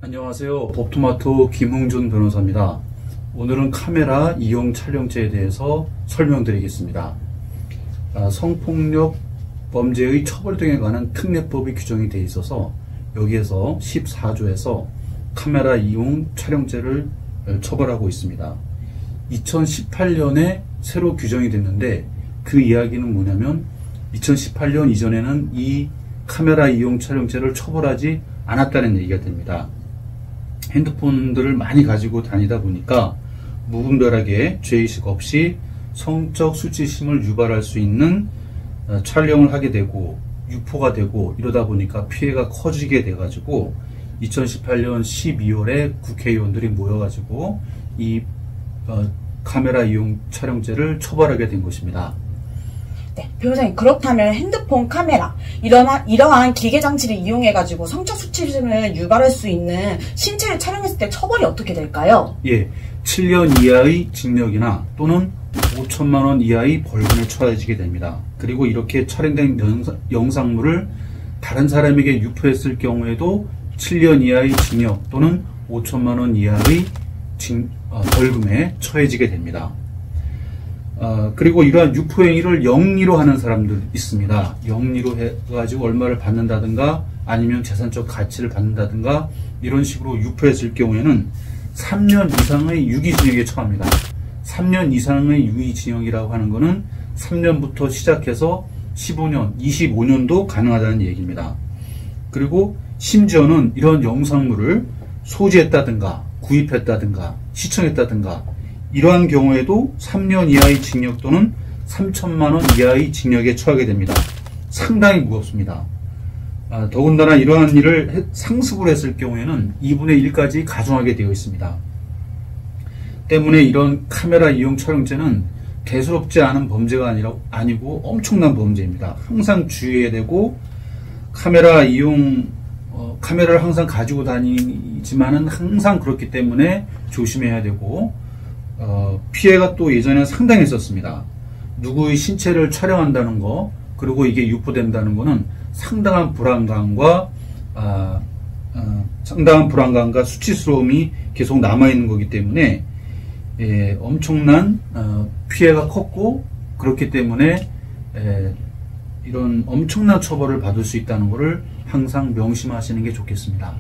안녕하세요. 법토마토 김흥준 변호사입니다. 오늘은 카메라 이용 촬영죄에 대해서 설명드리겠습니다. 성폭력 범죄의 처벌 등에 관한 특례법이 규정이 되어 있어서 여기에서 14조에서 카메라 이용 촬영죄를 처벌하고 있습니다. 2018년에 새로 규정이 됐는데 그 이야기는 뭐냐면 2018년 이전에는 이 카메라 이용 촬영죄를 처벌하지 않았다는 얘기가 됩니다. 핸드폰들을 많이 가지고 다니다 보니까 무분별하게 죄의식 없이 성적 수치심을 유발할 수 있는 촬영을 하게 되고 유포가 되고 이러다 보니까 피해가 커지게 돼가지고 2018년 12월에 국회의원들이 모여가지고 이 카메라 이용 촬영죄를 처벌하게 된 것입니다. 네, 변호사님, 그렇다면 핸드폰 카메라, 이러한 기계 장치를 이용해가지고 성적 수치심을 유발할 수 있는 신체를 촬영했을 때 처벌이 어떻게 될까요? 예, 7년 이하의 징역이나 또는 5천만 원 이하의 벌금에 처해지게 됩니다. 그리고 이렇게 촬영된 영상물을 다른 사람에게 유포했을 경우에도 7년 이하의 징역 또는 5천만 원 이하의 벌금에 처해지게 됩니다. 그리고 이러한 유포행위를 영리로 하는 사람들 있습니다. 영리로 해가지고 얼마를 받는다든가 아니면 재산적 가치를 받는다든가 이런 식으로 유포했을 경우에는 3년 이상의 유기징역에 처합니다. 3년 이상의 유기징역이라고 하는 것은 3년부터 시작해서 15년, 25년도 가능하다는 얘기입니다. 그리고 심지어는 이런 영상물을 소지했다든가 구입했다든가 시청했다든가 이러한 경우에도 3년 이하의 징역 또는 3천만 원 이하의 징역에 처하게 됩니다. 상당히 무겁습니다. 더군다나 이러한 일을 상습을 했을 경우에는 2분의 1까지 가중하게 되어 있습니다. 때문에 이런 카메라 이용 촬영죄는 대수롭지 않은 범죄가 아니고 엄청난 범죄입니다. 항상 주의해야 되고 카메라를 항상 가지고 다니지만은 항상 그렇기 때문에 조심해야 되고 피해가 또 예전에 상당히 있었습니다. 누구의 신체를 촬영한다는 거 그리고 이게 유포된다는 거는 상당한 불안감과 수치스러움이 계속 남아있는 거기 때문에 엄청난 피해가 컸고 그렇기 때문에 이런 엄청난 처벌을 받을 수 있다는 것을 항상 명심하시는 게 좋겠습니다.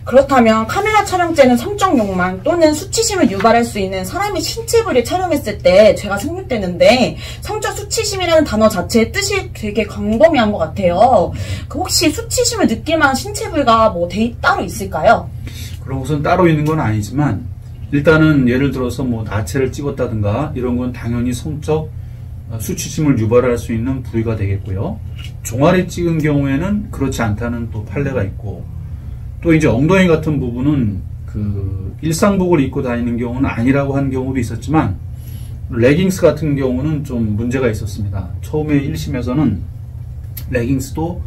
그렇다면 카메라 촬영죄는 성적 욕망 또는 수치심을 유발할 수 있는 사람의 신체 부위를 촬영했을 때 죄가 성립되는데 성적 수치심이라는 단어 자체의 뜻이 되게 광범위한 것 같아요. 혹시 수치심을 느낄 만한 신체 부위가 따로 있을까요? 그런 것은 따로 있는 건 아니지만 일단은 예를 들어서 나체를 찍었다든가 이런 건 당연히 성적 수치심을 유발할 수 있는 부위가 되겠고요. 종아리 찍은 경우에는 그렇지 않다는 또 판례가 있고 또 이제 엉덩이 같은 부분은 일상복을 입고 다니는 경우는 아니라고 한 경우도 있었지만 레깅스 같은 경우는 좀 문제가 있었습니다. 처음에 1심에서는 레깅스도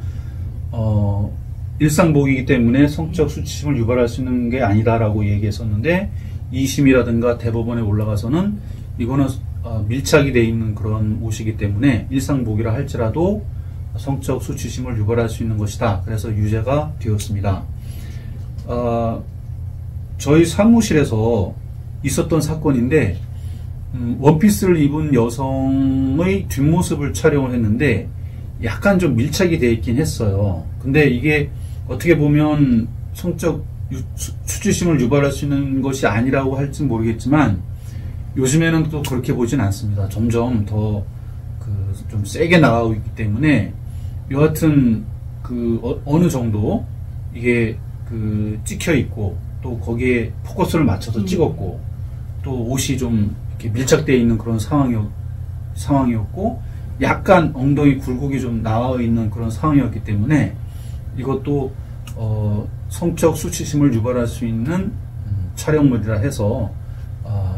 일상복이기 때문에 성적 수치심을 유발할 수 있는 게 아니다라고 얘기했었는데 2심이라든가 대법원에 올라가서는 이거는 밀착이 되어 있는 그런 옷이기 때문에 일상복이라 할지라도 성적 수치심을 유발할 수 있는 것이다. 그래서 유죄가 되었습니다. 저희 사무실에서 있었던 사건인데 원피스를 입은 여성의 뒷모습을 촬영을 했는데 약간 좀 밀착이 되어 있긴 했어요. 근데 이게 어떻게 보면 성적 수치심을 유발할 수 있는 것이 아니라고 할진 모르겠지만 요즘에는 또 그렇게 보진 않습니다. 점점 더 좀 세게 나가고 있기 때문에 여하튼 어느 정도 이게 찍혀 있고 또 거기에 포커스를 맞춰서 찍었고 또 옷이 좀 이렇게 밀착되어 있는 그런 상황이었고 약간 엉덩이 굴곡이 좀 나와 있는 그런 상황이었기 때문에 이것도 성적 수치심을 유발할 수 있는 촬영물이라 해서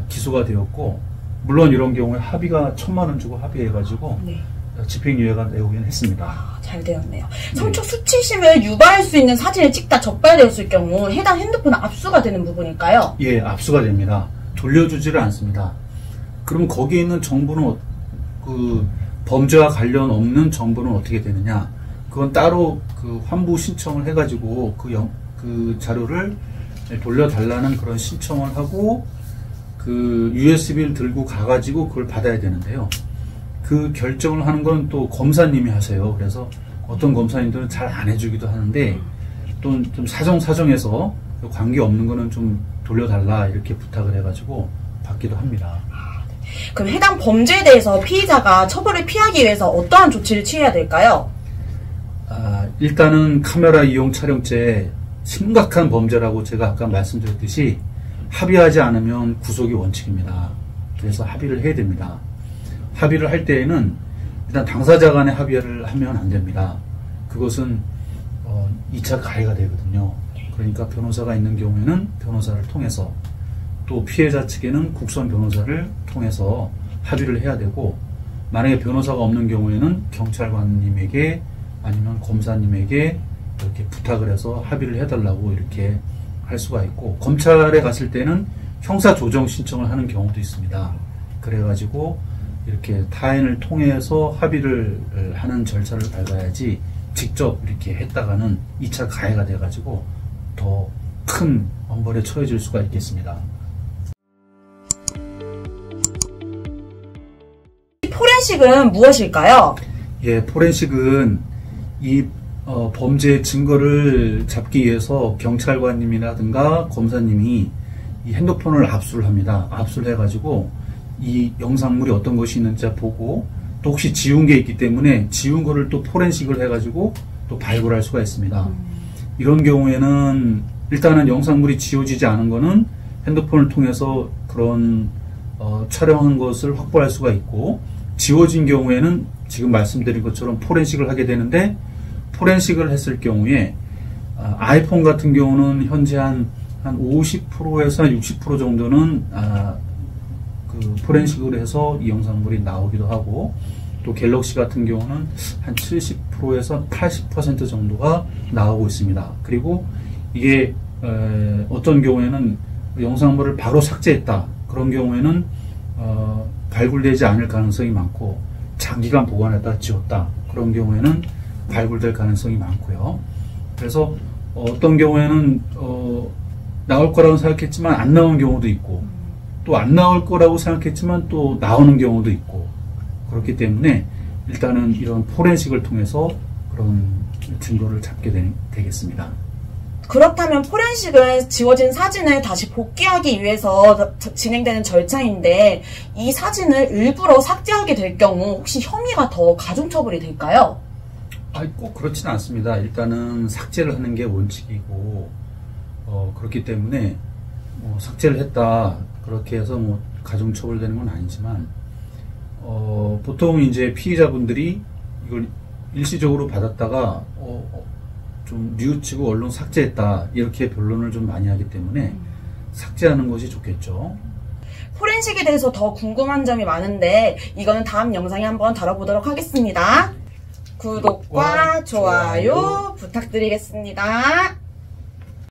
기소가 되었고 물론 이런 경우에 합의가 1,000만 원 주고 합의해가지고 네. 집행유예가 나오긴 했습니다. 잘 되었네요. 성적 수치심을 유발할 수 있는 사진을 찍다 적발되었을 경우 해당 핸드폰은 압수가 되는 부분일까요? 예, 압수가 됩니다. 돌려주지를 않습니다. 그럼 거기에 있는 정보는 범죄와 관련 없는 정보는 어떻게 되느냐? 그건 따로 환부 신청을 해가지고 그 자료를 돌려달라는 그런 신청을 하고 그 USB를 들고 가가지고 그걸 받아야 되는데요. 그 결정을 하는 건 또 검사님이 하세요. 그래서 어떤 검사님들은 잘 안 해주기도 하는데 또 좀 사정해서 관계 없는 거는 좀 돌려달라 이렇게 부탁을 해가지고 받기도 합니다. 그럼 해당 범죄에 대해서 피의자가 처벌을 피하기 위해서 어떠한 조치를 취해야 될까요? 일단은 카메라 이용 촬영죄 심각한 범죄라고 제가 아까 말씀드렸듯이 합의하지 않으면 구속이 원칙입니다. 그래서 합의를 해야 됩니다. 합의를 할 때에는 일단 당사자 간의 합의를 하면 안 됩니다. 그것은 2차 가해가 되거든요. 그러니까 변호사가 있는 경우에는 변호사를 통해서 또 피해자 측에는 국선 변호사를 통해서 합의를 해야 되고 만약에 변호사가 없는 경우에는 경찰관님에게 아니면 검사님에게 이렇게 부탁을 해서 합의를 해달라고 이렇게 할 수가 있고 검찰에 갔을 때는 형사조정 신청을 하는 경우도 있습니다. 그래가지고 이렇게 타인을 통해서 합의를 하는 절차를 밟아야지 직접 이렇게 했다가는 2차 가해가 돼가지고 더 큰 엄벌에 처해질 수가 있겠습니다. 포렌식은 무엇일까요? 예, 포렌식은 이 범죄 증거를 잡기 위해서 경찰관님이라든가 검사님이 이 핸드폰을 압수를 합니다. 압수를 해가지고 이 영상물이 어떤 것이 있는지 보고 또 혹시 지운 게 있기 때문에 지운 거를 또 포렌식을 해가지고 또 발굴할 수가 있습니다. 이런 경우에는 일단은 영상물이 지워지지 않은 거는 핸드폰을 통해서 그런 촬영한 것을 확보할 수가 있고 지워진 경우에는 지금 말씀드린 것처럼 포렌식을 하게 되는데 포렌식을 했을 경우에 아이폰 같은 경우는 현재 한 50%에서 60% 정도는 그 포렌식을 해서 이 영상물이 나오기도 하고 또 갤럭시 같은 경우는 한 70%에서 80% 정도가 나오고 있습니다. 그리고 이게 어떤 경우에는 영상물을 바로 삭제했다. 그런 경우에는 발굴되지 않을 가능성이 많고 장기간 보관했다 지웠다. 그런 경우에는 발굴될 가능성이 많고요. 그래서 어떤 경우에는 나올 거라고 생각했지만 안 나온 경우도 있고 또 안 나올 거라고 생각했지만 또 나오는 경우도 있고 그렇기 때문에 일단은 이런 포렌식을 통해서 그런 증거를 잡게 되겠습니다. 그렇다면 포렌식은 지워진 사진을 다시 복귀하기 위해서 진행되는 절차인데 이 사진을 일부러 삭제하게 될 경우 혹시 혐의가 더 가중처벌이 될까요? 꼭 그렇지는 않습니다. 일단은 삭제를 하는 게 원칙이고 그렇기 때문에 삭제를 했다 그렇게 해서 가중처벌되는 건 아니지만 보통 이제 피의자분들이 이걸 일시적으로 받았다가 좀 뉘우치고 언론 삭제했다 이렇게 변론을 좀 많이 하기 때문에 삭제하는 것이 좋겠죠. 포렌식에 대해서 더 궁금한 점이 많은데 이거는 다음 영상에 한번 다뤄보도록 하겠습니다. 구독과 좋아요 부탁드리겠습니다.